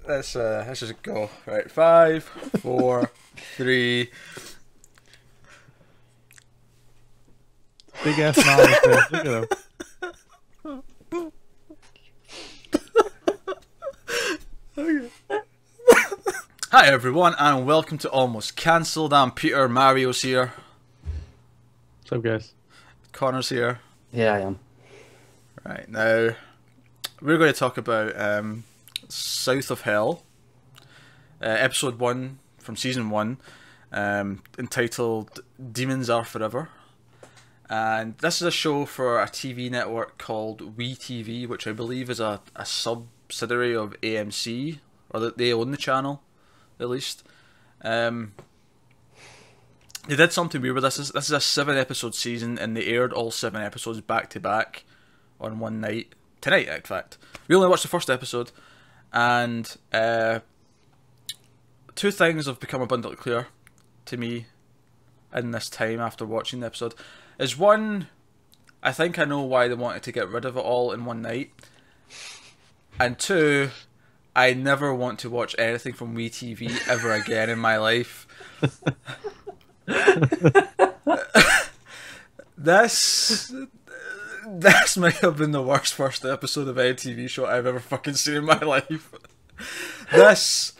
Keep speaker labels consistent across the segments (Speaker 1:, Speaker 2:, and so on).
Speaker 1: let's just go. Right, 5, 4, 3.
Speaker 2: Big ass smile on his face. Look at him.
Speaker 1: Hi everyone, and welcome to Almost Cancelled. I'm Peter. Mario's here.
Speaker 2: What's up, guys?
Speaker 1: Connor's here.
Speaker 3: Yeah, I am.
Speaker 1: Right, now we're going to talk about South of Hell, episode 1 from season 1, entitled Demons Are Forever. And this is a show for a TV network called WeTV, which I believe is a subsidiary of AMC, or that they own the channel, at least. They did something weird with this. This is a 7-episode season, and they aired all 7 episodes back to back on one night. Tonight, in fact. We only watched the first episode, and 2 things have become abundantly clear to me in this time after watching the episode. Is one, I think I know why they wanted to get rid of it all in one night. And 2, I never want to watch anything from WeTV ever again in my life. This might have been the worst first episode of any TV show I've ever fucking seen in my life. This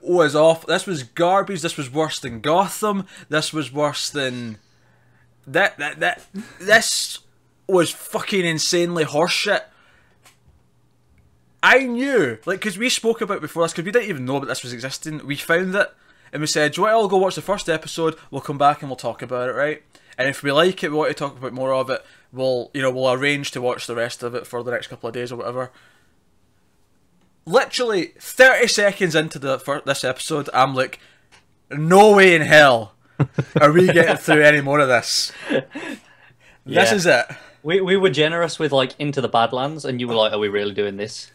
Speaker 1: was awful. This was garbage. This was worse than Gotham. This was worse than... This was fucking insanely horseshit. I knew, like, because we spoke about it before this, because we didn't even know that this was existing. We found it, and we said, do you want to all go watch the first episode? We'll come back and we'll talk about it, right? And if we like it, we want to talk about more of it, we'll arrange to watch the rest of it for the next couple of days or whatever. Literally 30 seconds into this episode, I'm like, no way in hell are we getting through any more of this. This is it.
Speaker 3: We were generous with, like, Into the Badlands, and you were like, are we really doing this?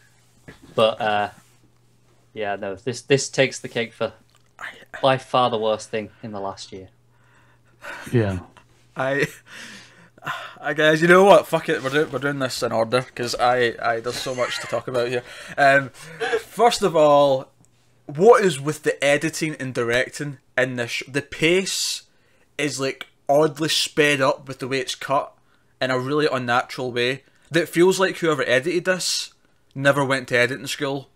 Speaker 3: But, yeah, no, this takes the cake for by far the worst thing in the last year.
Speaker 2: Yeah.
Speaker 1: I guys, you know what? Fuck it, we're doing this in order, because there's so much to talk about here. First of all, what is with the editing and directing in this? The pace is like oddly sped up with the way it's cut in a really unnatural way. That feels like whoever edited this never went to editing school,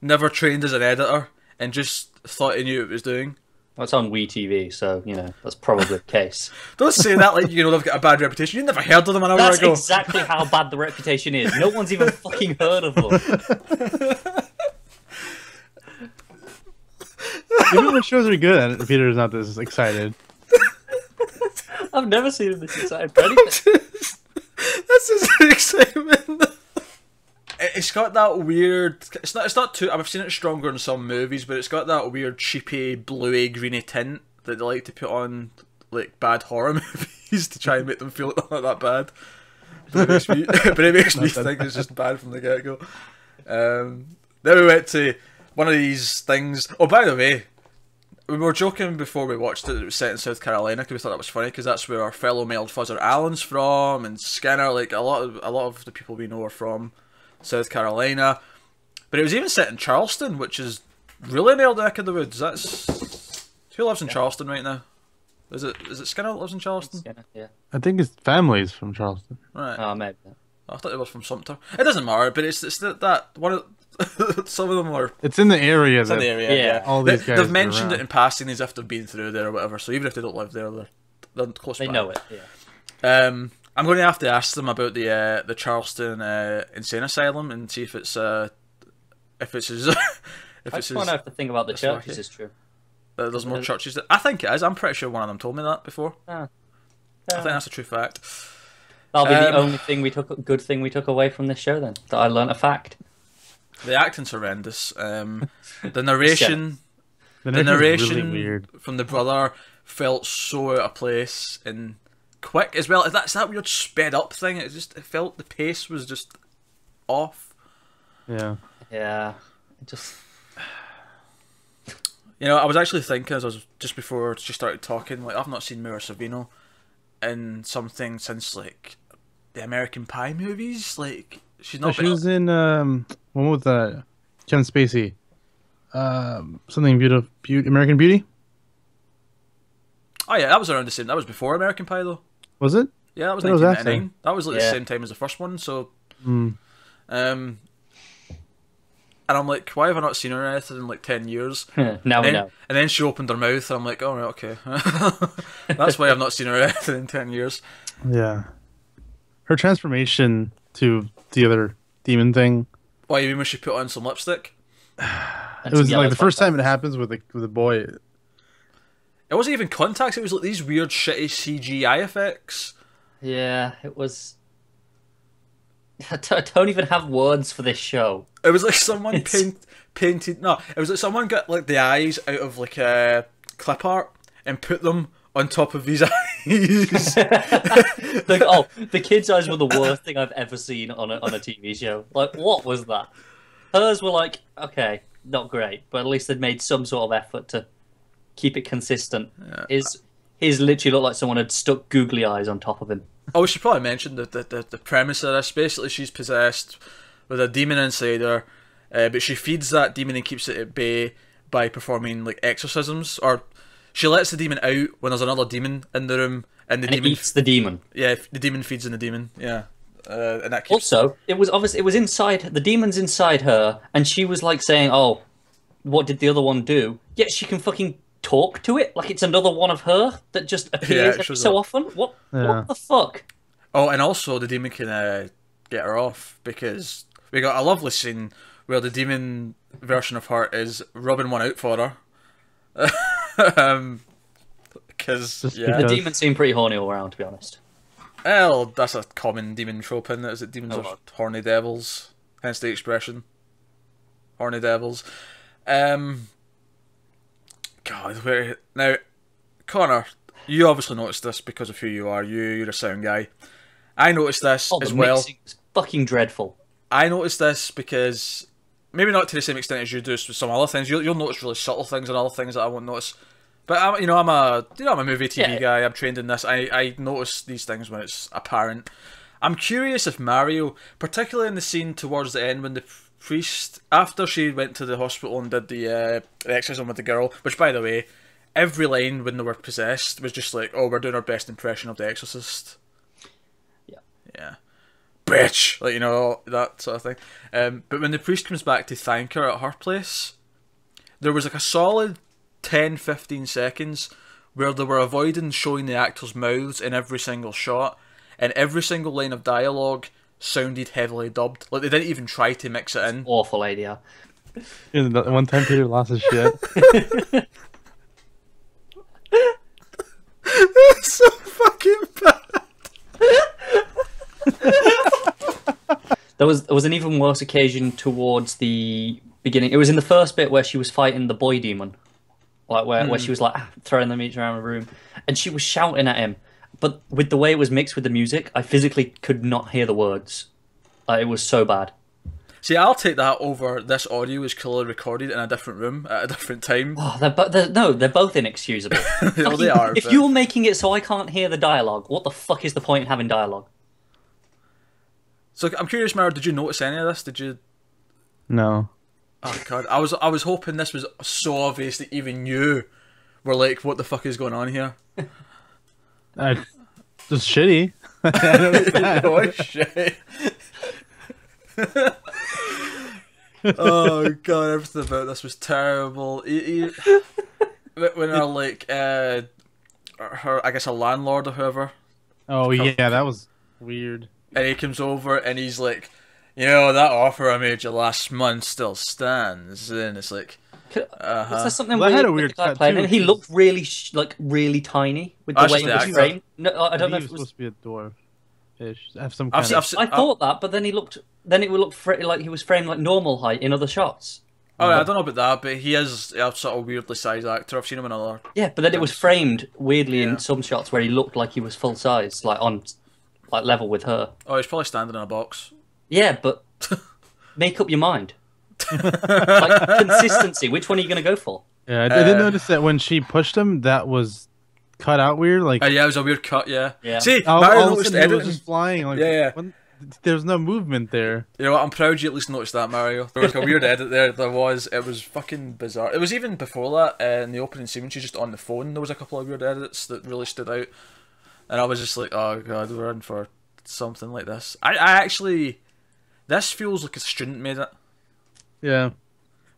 Speaker 1: never trained as an editor, and just thought he knew what it was doing.
Speaker 3: Well, it's on WeTV, so, you know, that's probably the case.
Speaker 1: Don't say that like, they've got a bad reputation. You never heard of them an hour
Speaker 3: That's
Speaker 1: ago.
Speaker 3: exactly how bad the reputation is. No one's even fucking heard of them.
Speaker 2: Even when shows are good, Peter's not this excited.
Speaker 3: I've never seen him this excited for anything.
Speaker 1: This is an excitement. It's got that weird. It's not too. I've seen it stronger in some movies, but it's got that weird cheapy, bluey, greeny tint that they like to put on like bad horror movies to try and make them feel like they're not that bad. But it makes me think it's just bad from the get go. Then we went to one of these things. Oh, by the way, we were joking before we watched it. It was set in South Carolina because we thought that was funny, because that's where our fellow mailed fuzzer Alan's from, and Skinner. Like a lot of the people we know are from South Carolina. But it was even set in Charleston, which is really nailed neck of the woods. That's who lives in Charleston right now. Is it Skinner that lives in Charleston?
Speaker 3: Skinner, yeah.
Speaker 2: I think his family's from Charleston.
Speaker 1: Right.
Speaker 3: Oh, maybe.
Speaker 1: I thought it was from Sumter. It doesn't matter, but it's that one of some of them are.
Speaker 2: It's in the area.
Speaker 1: It's in the area. Yeah.
Speaker 2: All these guys
Speaker 1: They've
Speaker 2: are
Speaker 1: mentioned
Speaker 2: around.
Speaker 1: it in passing as if they've been through there or whatever. So even if they don't live there, they're close by.
Speaker 3: They know it. Yeah.
Speaker 1: I'm going to have to ask them about the Charleston insane asylum and see if it's as
Speaker 3: I just want to know if the thing about the
Speaker 1: that's
Speaker 3: churches
Speaker 1: wacky.
Speaker 3: is true.
Speaker 1: There's more churches. I think it is. I'm pretty sure one of them told me that before.
Speaker 3: Ah.
Speaker 1: I think that's a true fact.
Speaker 3: That'll be the only good thing we took away from this show then. That I learnt a fact.
Speaker 1: The acting's horrendous. The narration,
Speaker 2: The
Speaker 1: the
Speaker 2: narration's
Speaker 1: narration
Speaker 2: really weird.
Speaker 1: from the brother felt so out of place and quick as well. That's that weird sped up thing. It felt the pace was just off.
Speaker 2: Yeah.
Speaker 3: Yeah. Just
Speaker 1: I was actually thinking as I was just before she started talking, like I've not seen Mira Sorvino in something since like the American Pie movies. Like she's not.
Speaker 2: She was in one with Kevin Spacey. Something beautiful, American Beauty.
Speaker 1: Oh yeah, that was around the same. That was before American Pie though.
Speaker 2: Was it?
Speaker 1: Yeah, that was
Speaker 2: I thought it was
Speaker 1: 1999. That was like the
Speaker 3: Yeah.
Speaker 1: same time as the first one. So,
Speaker 2: Mm.
Speaker 1: and I'm like, why have I not seen her in anything in like 10 years?
Speaker 3: Now we
Speaker 1: And
Speaker 3: know.
Speaker 1: then she opened her mouth, and I'm like, all right, okay. That's why I've not seen her in anything in 10 years.
Speaker 2: Yeah. Her transformation to the other demon thing.
Speaker 1: Why, you mean when she put on some lipstick?
Speaker 2: It was like the first time it happens with a boy.
Speaker 1: It wasn't even contacts, it was like these weird shitty CGI effects.
Speaker 3: Yeah, it was. I don't even have words for this show.
Speaker 1: It was like someone
Speaker 3: It's-
Speaker 1: painted. No, it was like someone got like the eyes out of like clip art and put them on top of these eyes.
Speaker 3: The kids' eyes were the worst thing I've ever seen on a TV show. Like, what was that? Hers were like, okay, not great, but at least they'd made some sort of effort to keep it consistent. His literally looked like someone had stuck googly eyes on top of him.
Speaker 1: Oh, we should probably mention the premise of this. Basically, she's possessed with a demon inside her, but she feeds that demon and keeps it at bay by performing like exorcisms, or she lets the demon out when there's another demon in the room, and the
Speaker 3: And it
Speaker 1: demon
Speaker 3: eats the demon.
Speaker 1: yeah, the demon feeds on the demon. Yeah, and that keeps.
Speaker 3: Also, it was inside, the demon's inside her, and she was like saying, oh, what did the other one do? Yet she can fucking talk to it like it's another one of her that just appears
Speaker 1: it
Speaker 3: every
Speaker 1: shows
Speaker 3: so
Speaker 1: up.
Speaker 3: often. What
Speaker 2: Yeah.
Speaker 3: the fuck?
Speaker 1: Oh, and also the demon can get her off, because we got a lovely scene where the demon version of her is rubbing one out for her. Because
Speaker 2: Just
Speaker 1: yeah,
Speaker 3: The
Speaker 2: Does.
Speaker 3: demons seem pretty horny all around, to be honest.
Speaker 1: well, that's a common demon trope, isn't it? Is that demons
Speaker 3: Oh,
Speaker 1: are
Speaker 3: well.
Speaker 1: horny devils, hence the expression, horny devils. God, where now, Connor, you obviously noticed this because of who you are. You're a sound guy. I noticed this
Speaker 3: Oh, the
Speaker 1: as well.
Speaker 3: mixing was fucking dreadful.
Speaker 1: I noticed this because maybe not to the same extent as you do with some other things. You'll notice really subtle things and other things that I won't notice. But I'm a movie TV
Speaker 3: Yeah.
Speaker 1: guy. I'm trained in this. I notice these things when it's apparent. I'm curious if Mario, particularly in the scene towards the end when the priest, after she went to the hospital and did the exorcism with the girl, which by the way, every line when they were possessed was just like, oh, we're doing our best impression of the Exorcist.
Speaker 3: Yeah.
Speaker 1: Yeah. Bitch! Like, that sort of thing. But when the priest comes back to thank her at her place, there was like a solid 10-15 seconds where they were avoiding showing the actors' mouths in every single shot, and every single line of dialogue sounded heavily dubbed. Like, they didn't even try to mix it in.
Speaker 3: Awful idea.
Speaker 2: And the one time Peter lost his shit.
Speaker 1: It's so fucking bad.
Speaker 3: There was an even worse occasion towards the beginning. It was in the first bit where she was fighting the boy demon, like where she was like throwing them each around the room, and she was shouting at him. But with the way it was mixed with the music, I physically could not hear the words. It was so bad.
Speaker 1: See, I'll take that over this audio is clearly recorded in a different room at a different time.
Speaker 3: Oh, they're both inexcusable.
Speaker 1: Well, they are.
Speaker 3: If
Speaker 1: but-
Speaker 3: you're making it so I can't hear the dialogue, what the fuck is the point in having dialogue?
Speaker 1: So I'm curious, Mara, did you notice any of this? Did you?
Speaker 2: No.
Speaker 1: Oh god, I was hoping this was so obvious that even you were like, what the fuck is going on here?
Speaker 2: Just shitty. I noticed that.
Speaker 1: Oh shit. Oh god, everything about this was terrible. When her like her, I guess a landlord or whoever,
Speaker 2: Oh yeah, that was weird.
Speaker 1: and he comes over and he's like, that offer I made you last month still stands, and it's like,
Speaker 3: Was there something
Speaker 2: Well, that
Speaker 3: weird
Speaker 2: had a
Speaker 3: with
Speaker 2: weird
Speaker 3: the guy
Speaker 2: cut,
Speaker 3: playing
Speaker 2: too,
Speaker 3: it? He
Speaker 2: because-
Speaker 3: looked really really tiny with the
Speaker 1: That's
Speaker 3: way
Speaker 1: just
Speaker 3: he
Speaker 1: the
Speaker 3: was
Speaker 1: actor.
Speaker 3: framed. No, I don't know
Speaker 2: He
Speaker 3: if
Speaker 2: was
Speaker 3: it was.
Speaker 2: supposed to be a dwarf-ish. Have some
Speaker 1: I've,
Speaker 2: kind
Speaker 1: I've,
Speaker 2: of...
Speaker 1: seen-
Speaker 3: I thought that, but then it would look like he was framed like normal height in other shots.
Speaker 1: Oh, I don't know about that, but he is a sort of weirdly sized actor. I've seen him in other.
Speaker 3: Yeah, but then it was framed weirdly
Speaker 1: Yeah.
Speaker 3: in some shots where he looked like he was full size, like on like level with her.
Speaker 1: Oh, he's probably standing in a box.
Speaker 3: Yeah, but make up your mind. Like consistency. Which one are you going to go for?
Speaker 2: Yeah, I did notice that when she pushed him, that was cut out weird. Like,
Speaker 1: Yeah, it was a weird cut. Yeah.
Speaker 3: Yeah.
Speaker 1: See,
Speaker 2: all
Speaker 1: Mario
Speaker 2: of a
Speaker 1: noticed
Speaker 2: sudden, he was
Speaker 1: editing.
Speaker 2: just flying. Like,
Speaker 1: Yeah, yeah.
Speaker 2: when- there's no movement there.
Speaker 1: You know what? I'm proud you at least noticed that, Mario. There was like a weird edit there. There was. It was fucking bizarre. It was even before that. In the opening scene, when she's just on the phone, there was a couple of weird edits that really stood out. And I was just like, oh god, we're in for something like this. I actually, this feels like a student made it.
Speaker 2: Yeah.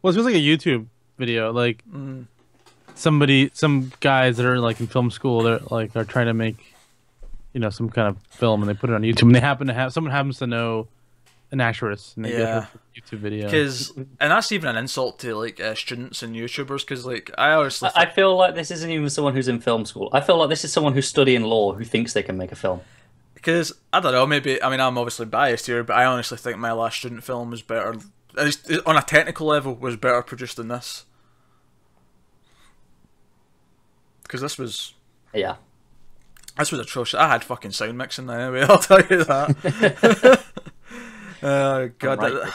Speaker 2: Well, it feels like a YouTube video. Like some guys that are like in film school, they're like are trying to make, some kind of film, and they put it on YouTube, and they happen to have someone happens to know an actress, and they get her YouTube video.
Speaker 1: And that's even an insult to like students and YouTubers, because like I honestly,
Speaker 3: I feel like this isn't even someone who's in film school. I feel like this is someone who's studying law who thinks they can make a film.
Speaker 1: Because I don't know, maybe I'm obviously biased here, but I honestly think my last student film was better, at least on a technical level, was better produced than this. Because this was atrocious. I had fucking sound mixing anyway, I'll tell you that. God,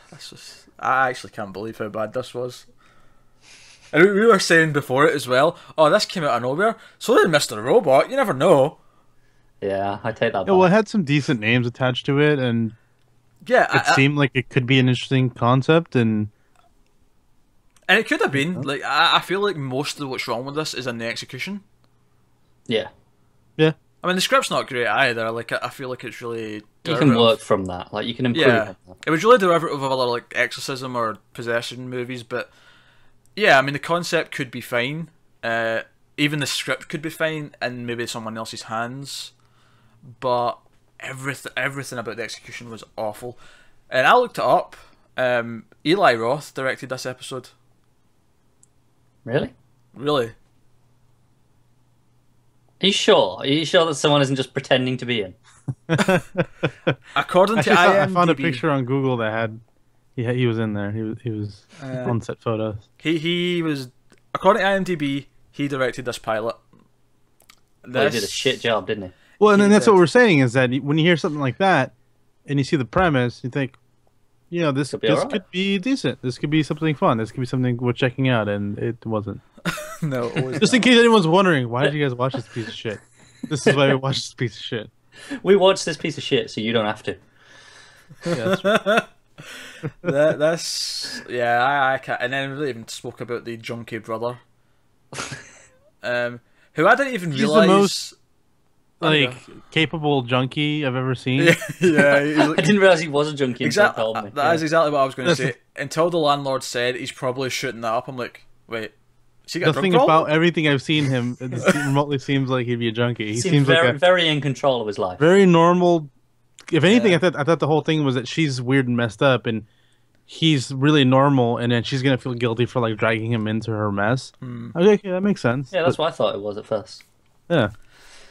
Speaker 1: this was, I actually can't believe how bad this was. And we were saying before it as well, oh, this came out of nowhere. So did Mr. Robot, you never know.
Speaker 3: Yeah, I take that back.
Speaker 2: Yeah, well, it had some decent names attached to it, and it seemed like it could be an interesting concept, and
Speaker 1: it could have been. Like, I feel like most of what's wrong with this is in the execution.
Speaker 3: Yeah.
Speaker 2: Yeah.
Speaker 1: I mean, the script's not great either. Like, I feel like it's really
Speaker 3: you can work from that. Like, you can improve on that.
Speaker 1: It was really derivative of other, like, exorcism or possession movies, but yeah, I mean, the concept could be fine. Even the script could be fine in maybe someone else's hands, but everything about the execution was awful. And I looked it up. Eli Roth directed this episode.
Speaker 3: Really?
Speaker 1: Really?
Speaker 3: Are you sure? Are you sure that someone isn't just pretending to be in?
Speaker 1: According to IMDb,
Speaker 2: I found a picture on Google that had he was in there. He was on set photos.
Speaker 1: He was, according to IMDb, he directed this pilot.
Speaker 3: Well, he did a shit job, didn't he?
Speaker 2: Well, and then that's what we're saying is that when you hear something like that, and you see the premise, you think, this could be decent. This could be something fun. This could be something worth checking out, and it wasn't.
Speaker 1: No, it was
Speaker 2: just
Speaker 1: not.
Speaker 2: In case anyone's wondering, why did you guys watch this piece of shit? This is why we watched this piece of shit.
Speaker 3: We watched this piece of shit, so you don't have to.
Speaker 2: Yeah,
Speaker 1: that's I can't. And then we really even spoke about the junkie brother, who I didn't even realize.
Speaker 2: The most capable junkie I've ever seen.
Speaker 1: Yeah.
Speaker 3: I didn't realize he was a junkie.
Speaker 1: Exactly. That is exactly what I was going to say. Until the landlord said he's probably shooting that up, I'm like, wait.
Speaker 2: Nothing about everything I've seen him remotely seems like he'd be a junkie. He seems
Speaker 3: very,
Speaker 2: like
Speaker 3: very in control of his life.
Speaker 2: Very normal. If anything, I thought the whole thing was that she's weird and messed up, and he's really normal, and then she's gonna feel guilty for like dragging him into her mess. Okay, that makes sense.
Speaker 3: Yeah, that's what I thought it was at first.
Speaker 2: Yeah,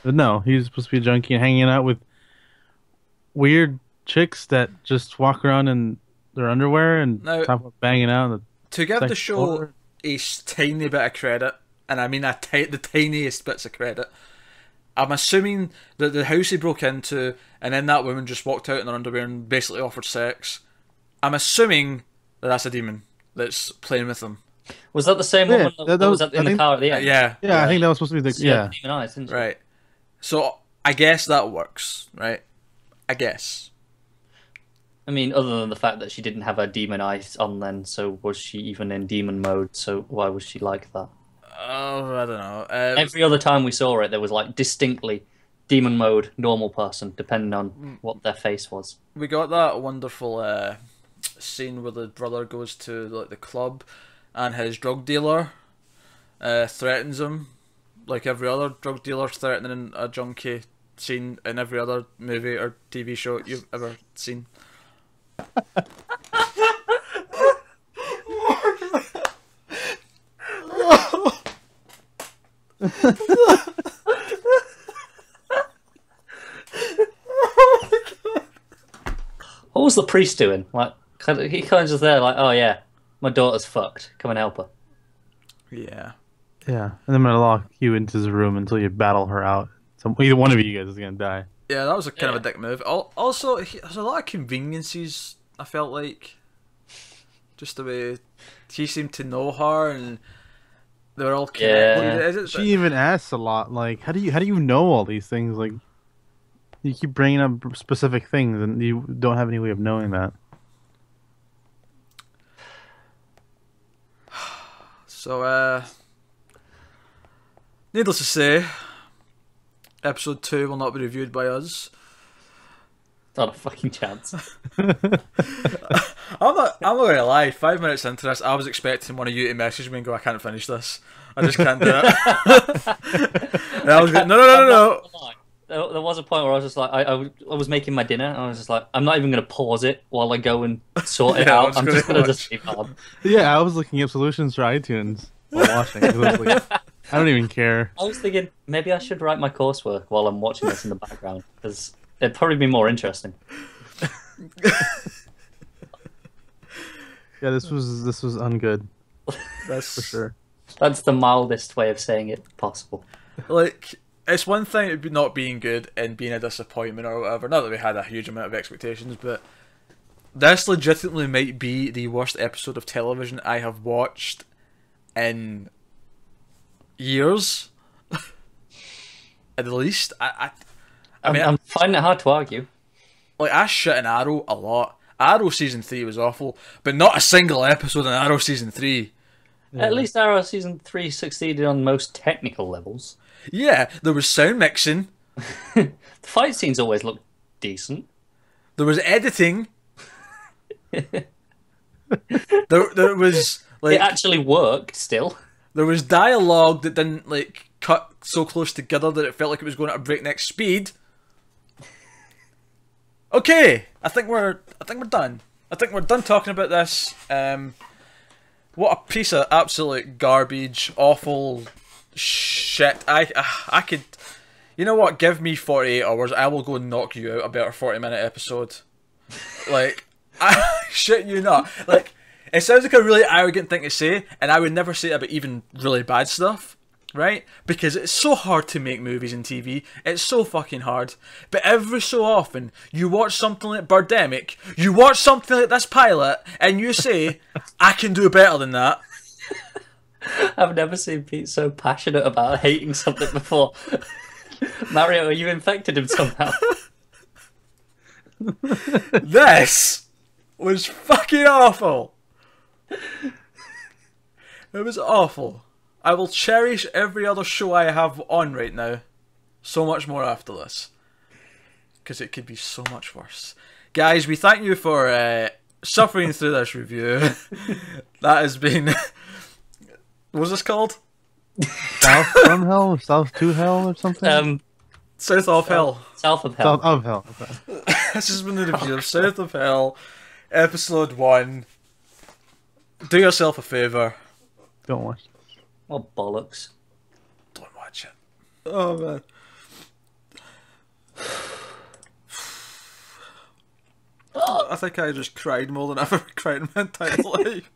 Speaker 2: but no, he's supposed to be a junkie and hanging out with weird chicks that just walk around in their underwear and talk about banging out.
Speaker 1: To give the show a tiny bit of credit, and I mean the tiniest bits of credit, I'm assuming that the house he broke into and then that woman just walked out in her underwear and basically offered sex, I'm assuming that that's a demon that's playing with them.
Speaker 3: Was that the same woman that was in the car at the end?
Speaker 1: Yeah,
Speaker 2: I think that was supposed to be the
Speaker 3: demon eyes, didn't she?
Speaker 1: Right. So I guess that works, right? I guess.
Speaker 3: I mean, other than the fact that she didn't have her demon eyes on then, so was she even in demon mode? So why was she like that?
Speaker 1: Oh, I don't know.
Speaker 3: Every other time we saw it, there was like distinctly demon mode, normal person, depending on what their face was.
Speaker 1: We got that wonderful scene where the brother goes to like the club, and his drug dealer threatens him, like every other drug dealer threatening a junkie scene in every other movie or TV show you've ever seen.
Speaker 3: What was the priest doing? Like, he kind of just there, like, oh yeah, my daughter's fucked. Come and help her.
Speaker 2: Yeah. Yeah, and I'm gonna lock you into his room until you battle her out. Either one of you guys is gonna die.
Speaker 1: Yeah, that was a kind of a dick move. Also, there's a lot of conveniences, I felt like. Just the way he seemed to know her, and they were all connected.
Speaker 2: She even asks a lot, like, how do you know all these things? Like, You keep bringing up specific things, and you don't have any way of knowing that.
Speaker 1: So, needless to say, episode 2 will not be reviewed by us.
Speaker 3: Not a fucking chance.
Speaker 1: I'm not gonna lie, 5 minutes into this, I was expecting one of you to message me and go, I can't finish this. I just can't do it. And I was going, no.
Speaker 3: There was a point where I was just like, I was making my dinner, and I was just like, I'm not even going to pause it while I go and sort it out. I'm just going to just leave it.
Speaker 2: Yeah, I was looking up solutions for iTunes while watching. I was like, I don't even care.
Speaker 3: I was thinking, maybe I should write my coursework while I'm watching this in the background, because it'd probably be more interesting.
Speaker 2: Yeah, this was ungood.
Speaker 1: That's
Speaker 2: For sure.
Speaker 3: That's the mildest way of saying it possible.
Speaker 1: like, it's one thing it not being good and being a disappointment or whatever. Not that we had a huge amount of expectations, but this legitimately might be the worst episode of television I have watched in years. At the least, I mean,
Speaker 3: I'm finding it hard to argue.
Speaker 1: like, I shit in Arrow a lot. Arrow season 3 was awful, but not a single episode in Arrow season 3.
Speaker 2: Yeah.
Speaker 3: At least Arrow season 3 succeeded on most technical levels.
Speaker 1: Yeah, there was sound mixing,
Speaker 3: The fight scenes always look decent.
Speaker 1: there was editing, there was like
Speaker 3: It actually worked still.
Speaker 1: there was dialogue that didn't like cut so close together that it felt like it was going at a breakneck speed. Okay, I think we're done. I think we're done talking about this. What a piece of absolute garbage, awful shit. I could, you know what? Give me 48 hours. I will go and knock you out a better 40-minute episode. Like, I shit you not. Like, it sounds like a really arrogant thing to say, and I would never say it about even really bad stuff, right? Because it's so hard to make movies and TV. It's so fucking hard. But every so often, you watch something like Birdemic, you watch something like this pilot, and you say, I can do better than that.
Speaker 3: I've never seen Pete so passionate about hating something before. Mario, you infected him somehow.
Speaker 1: This was fucking awful. It was awful. I will cherish every other show I have on right now so much more after this. Because it could be so much worse. Guys, we thank you for suffering through this review. That has been... what was this called?
Speaker 2: South from Hell or South to Hell or something?
Speaker 1: South of Hell.
Speaker 3: South of Hell.
Speaker 2: South of Hell. Okay.
Speaker 1: This has been the review of South of Hell, episode 1. Do yourself a favour.
Speaker 2: Don't watch.
Speaker 3: What bollocks.
Speaker 1: Don't watch it. Oh man. I think I just cried more than I've ever cried in my entire life.